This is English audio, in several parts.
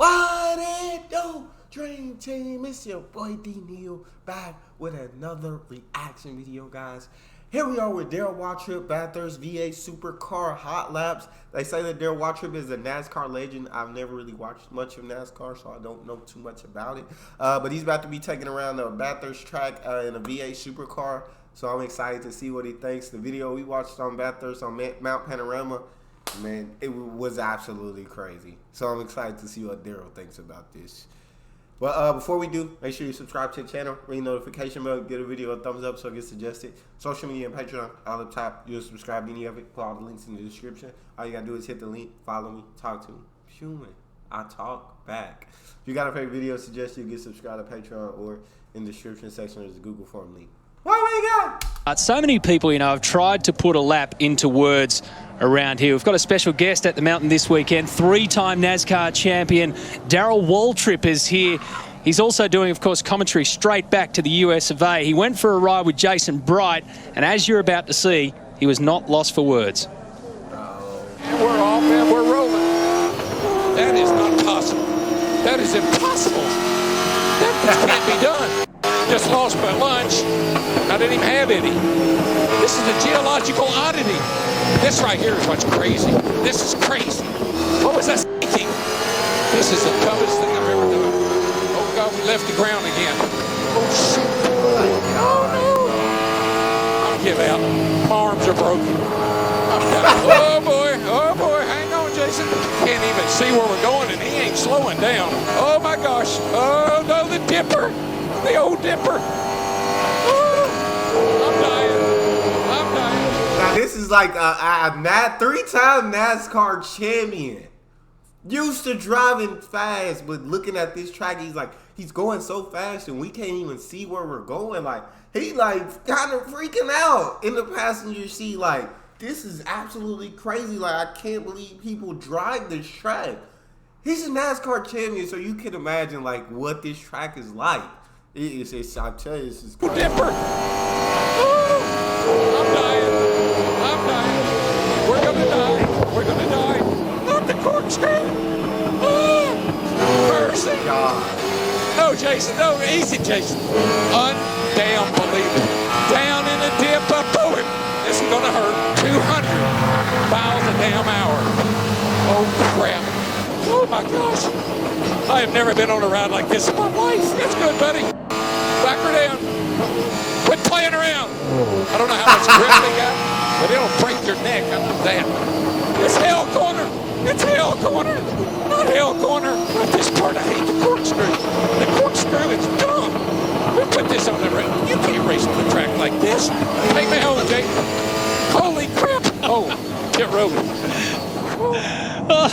What it do? Dream Team, it's your boy Neal back with another reaction video, guys. Here we are with Darrell Waltrip, Bathurst VA Supercar Hotlaps. They say that Darrell Waltrip is a NASCAR legend. I've never really watched much of NASCAR, so I don't know too much about it. But he's about to be taking around the Bathurst track in a VA Supercar, so I'm excited to see what he thinks. The video we watched on Bathurst on Mount Panorama, man, it was absolutely crazy. So I'm excited to see what Darrell thinks about this. Well, before we do, make sure you subscribe to the channel, ring the notification bell, give a video a thumbs up so it gets suggested. Social media and Patreon, all up top. You'll subscribe to any of it. Put all the links in the description. All you gotta do is hit the link, follow me, talk to me. Human, I talk back. If you got a favorite video suggestion, you get subscribed to Patreon or in the description section there's a Google form link. What we got? So many people, have tried to put a lap into words around here. We've got a special guest at the mountain this weekend, three-time NASCAR champion Darrell Waltrip is here. He's also doing, of course, commentary straight back to the US of A. He went for a ride with Jason Bright, and as you're about to see, he was not lost for words. And we're off and we're rolling. That is not possible. That is impossible. That can't be done. Just lost my lunch. I didn't even have any. This is a geological oddity. This right here is what's crazy. This is crazy. What was I thinking? This is the dumbest thing I've ever done. Oh God, we left the ground again. Oh shit. Oh no. I'll give out. My arms are broken. Oh boy, hang on, Jason. Can't even see where we're going and he ain't slowing down. Oh my gosh. Oh no, the dipper. The old dipper. Oh, I'm dying. Now this is like a three-time NASCAR champion. Used to driving fast, but looking at this track, he's going so fast and we can't even see where we're going. Like, he kind of freaking out in the passenger seat. Like, this is absolutely crazy. Like, I can't believe people drive this track. He's a NASCAR champion, so you can imagine what this track is like. I tell you, this is crazy. Dipper. Oh, I'm dying. We're gonna die. Not the corkscrew. Oh, mercy. God. No, Jason. No, easy, Jason. Undamn believable. Down in the dip, up to him. This is gonna hurt. 200 miles a damn hour. Oh crap. Oh my gosh. I have never been on a ride like this in my life. It's good, buddy. Back her down. Quit playing around. I don't know how much grip they got, but it'll break your neck after that. It's hell corner. It's hell corner. Not hell corner. Not this part. I hate the corkscrew. The corkscrew is dumb. We put this on the road. You can't race on the track like this. Take me home, Jake. Holy crap. Oh, get rolling. Oh,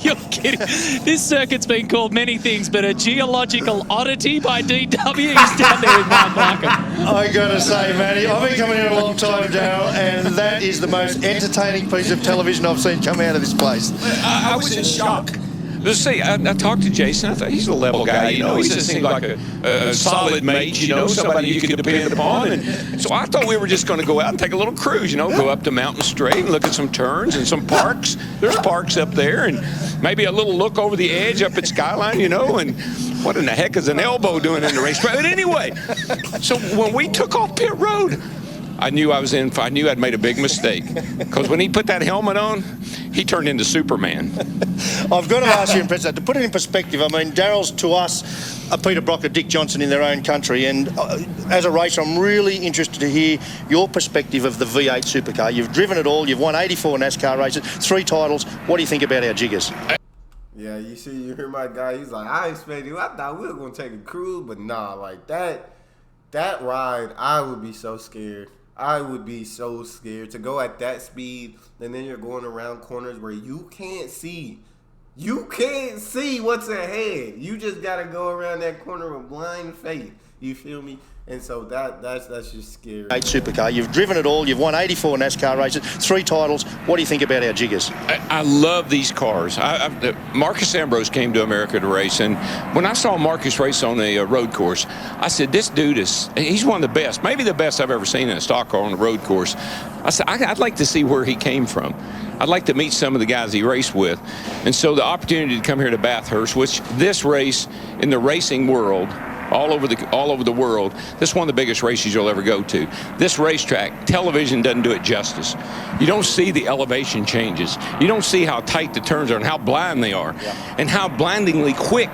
you're kidding. This circuit's been called many things, but a geological oddity by DW. He's down there with Mount Markham. I gotta say, Matty, I've been coming here a long time, Darrell, and that is the most entertaining piece of television I've seen come out of this place. I was in shock. Let's see, I talked to Jason. I thought he's a level guy, He just seemed like a solid mate, somebody you could depend upon. And so I thought we were just going to go out and take a little cruise, go up to Mountain Straight and look at some turns and some parks. There's parks up there, and maybe a little look over the edge up at Skyline, and what in the heck is an elbow doing in the racetrack? But anyway, so when we took off pit road, I knew I'd made a big mistake, because when he put that helmet on, he turned into Superman. I've got to ask you, to put it in perspective, I mean, Darrell's to us a Peter Brock, a Dick Johnson in their own country, and as a racer, I'm really interested to hear your perspective of the V8 Supercar. You've driven it all, you've won 84 NASCAR races, 3 titles. What do you think about our jiggers? Yeah, you hear my guy, he's like, I thought we were going to take a cruise, but nah, that ride, I would be so scared. I would be so scared to go at that speed, and then you're going around corners where you can't see. You can't see what's ahead. You just got to go around that corner with blind faith. You feel me? And so that's just scary. Supercar. You've driven it all. You've won 84 NASCAR races, 3 titles. What do you think about our jiggers? I love these cars. Marcus Ambrose came to America to race, and when I saw Marcus race on a road course, I said, this dude he's one of the best, maybe the best I've ever seen in a stock car on a road course. I said, I'd like to see where he came from. I'd like to meet some of the guys he raced with. And so the opportunity to come here to Bathurst, which this race in the racing world, all over the world, this is one of the biggest races you'll ever go to. This racetrack, television doesn't do it justice. You don't see the elevation changes. You don't see how tight the turns are and how blind they are, and how blindingly quick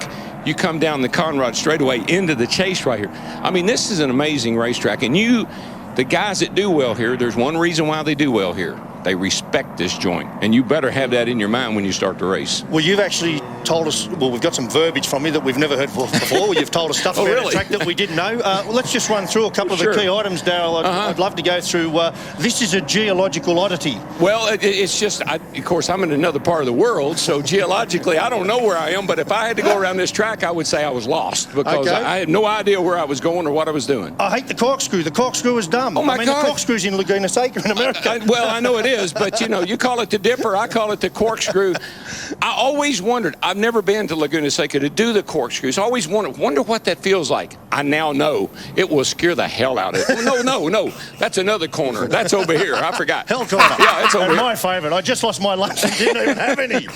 you come down the Conrad straightaway into the chase right here. I mean, this is an amazing racetrack, and the guys that do well here, there's one reason why they do well here. They respect this joint, and you better have that in your mind when you start the race. Well, you've actually told us, well, we've got some verbiage from you that we've never heard before. You've told us stuff about the track that we didn't know. Let's just run through a couple of the key items, Darrell. I'd love to go through. This is a geological oddity. Well, it's just, of course, I'm in another part of the world, so geologically, I don't know where I am, but if I had to go around this track, I would say I was lost, because I had no idea where I was going or what I was doing. I hate the corkscrew. The corkscrew is dumb. Oh, my God. The corkscrew's in Laguna Seca in America. Well, I know it is, but, you call it the dipper, I call it the corkscrew. I always wondered, I've never been to Laguna Seca to do the corkscrews. I always wonder what that feels like. I now know it will scare the hell out of it. No, that's another corner. That's over here. I forgot. Hell corner. Yeah, it's over here. My favourite. I just lost my lunch and didn't even have any.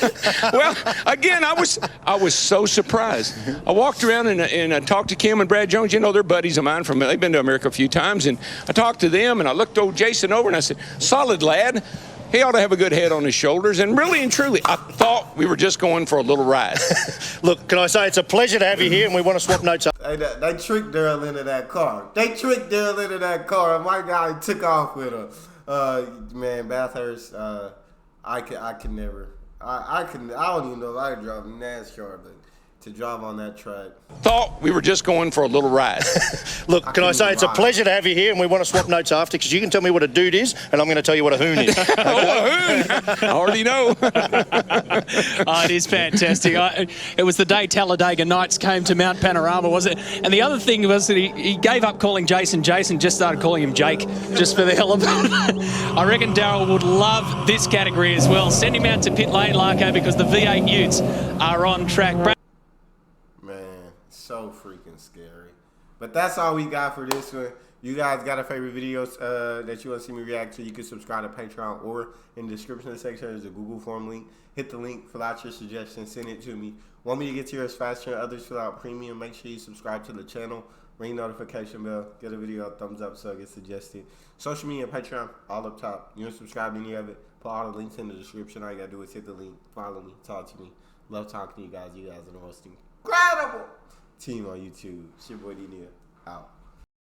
Well, again, I was so surprised. I walked around and I talked to Kim and Brad Jones. They're buddies of mine they've been to America a few times, and I talked to them, and I looked old Jason over and I said, solid lad. He ought to have a good head on his shoulders. And really and truly, I thought we were just going for a little ride. Look, can I say it's a pleasure to have you here, and we want to swap notes up. Hey, they tricked Darrell into that car. And my guy took off with her. Man, Bathurst, I can never. I don't even know if I could drive NASCAR, but to drive on that track. Thought we were just going for a little ride. Look, can I say it's a pleasure to have you here, and we want to swap notes after, because you can tell me what a dude is, and I'm going to tell you what a hoon is. Oh, a hoon! I already know. Oh, it is fantastic. It was the day Talladega Nights came to Mount Panorama, was it? And the other thing was that he gave up calling Jason. Jason just started calling him Jake, just for the hell of it. I reckon Darrell would love this category as well. Send him out to pit lane, Larko, because the V8 Utes are on track. So freaking scary. But that's all we got for this one. You guys got a favorite videos that you want to see me react to, you can subscribe to Patreon, or in the description section there's a Google form link. Hit the link, fill out your suggestions, send it to me. Want me to get to yours faster than others, fill out premium. Make sure you subscribe to the channel, ring notification bell, get a video a thumbs up so it gets suggested. Social media, Patreon, all up top. You want to subscribe to any of it, put all the links in the description. All you got to do is hit the link, follow me, talk to me. Love talking to you guys. You guys are the most incredible team on YouTube. It's your boy Neal. Out.